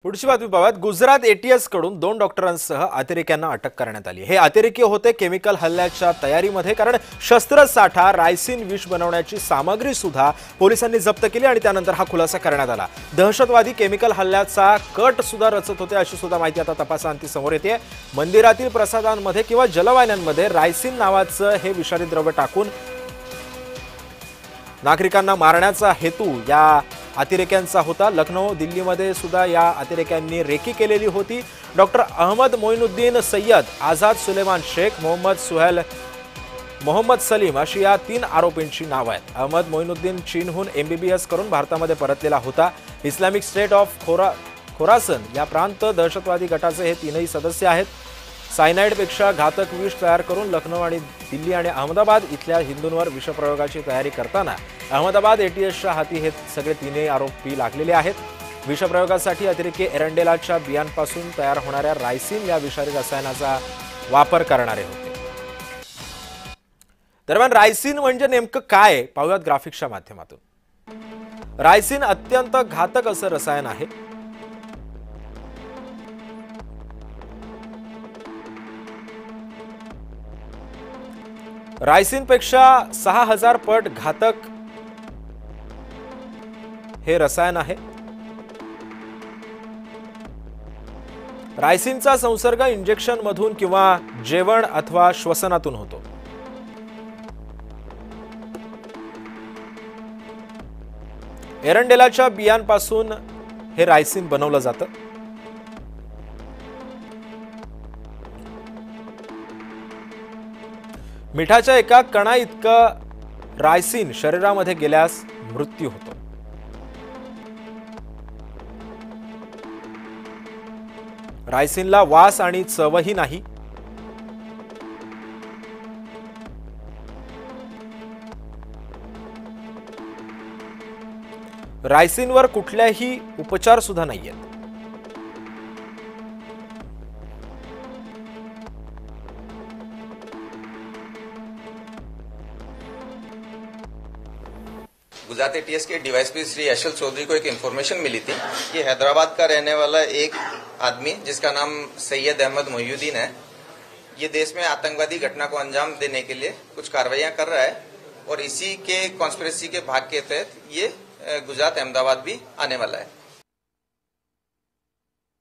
पुढची बातमी पाहूयात। गुजरात एटीएस कडून 2 डॉक्टरांसह अतिरेक्यांना अटक करण्यात आली। हे अतिरेकी होते केमिकल हल्ल्याच्या तयारीमध्ये, कारण शस्त्रसाठा रायसिन विष बनवण्याची सामग्री सुद्धा पोलिसांनी जप्त केली आणि त्यानंतर हा खुलासा करण्यात आला। दहशतवादी केमिकल हल्ल्याचा कट सुद्धा रचत होते अशी सुद्धा माहिती आता तपासांती समोर येते। मंदिरातील प्रसादांमध्ये किंवा जलवाहिन्यांमध्ये रायसिन नावाचं हे विषारी द्रव्य टाकून नागरिकांना मारण्याचा हेतू या अतिरेक्यांचा होता। लखनौ दिल्लीमध्ये सुद्धा या अतिरेक्यांनी रेकी केलेली होती। डॉक्टर अहमद मोइनुद्दीन सय्यद, आझाद सुलेमान शेख, मोहम्मद सलीम अशी या 3 आरोपींची नाव आहेत। अहमद मोइनुद्दीन चीनहून MBBS करून भारतामध्ये परतलेला होता। इस्लामिक स्टेट ऑफ खोरासन या प्रांत दहशतवादी गटाचे हे 3ही सदस्य आहेत। सायनाइडपेक्षा घातक विष तयार करून लखनौ आणि दिल्ली आणि अहमदाबाद इथल्या हिंदूंवर विषप्रयोगाची तयारी करताना अहमदाबाद एटीएसच्या हाती हे सगळे 3ही आरोपी लागलेले आहेत। विषप्रयोगासाठी अतिरेकी एरंडेलाच्या बियांपासून तयार होणाऱ्या रायसिन या विषारी रसायनाचा वापर करणारे होते। दरम्यान रायसिन म्हणजे नेमकं काय पाहूयात ग्राफिक्सच्या माध्यमातून। रायसिन अत्यंत घातक असं रसायन आहे। रायसिनपेक्षा 6000 पट घातक हे रसायन आहे। रायसिनचा संसर्ग इंजेक्शन मधून किंवा जेवण अथवा श्वसनातून होतो। एरंडेलाच्या बियांपासून हे रायसिन बनवलं जातं। मिठाच्या एका कणा इतकं रायसिन शरीरामध्ये गेल्यास मृत्यू होतो। रायसिनला वास आणि चवही नाही। रायसिनवर कुठल्याही उपचार सुद्धा नाहीयेत। गुजरात एटीएस के डीवाईएसपी श्री यशल चौधरी को एक इन्फॉर्मेशन मिली थी कि हैदराबाद का रहने वाला एक आदमी जिसका नाम सैयद अहमद मोइनुद्दीन है, ये देश में आतंकवादी घटना को अंजाम देने के लिए कुछ कार्रवाइयां कर रहा है और इसी के कॉन्स्पिरेसी के भाग के तहत ये गुजरात अहमदाबाद भी आने वाला है।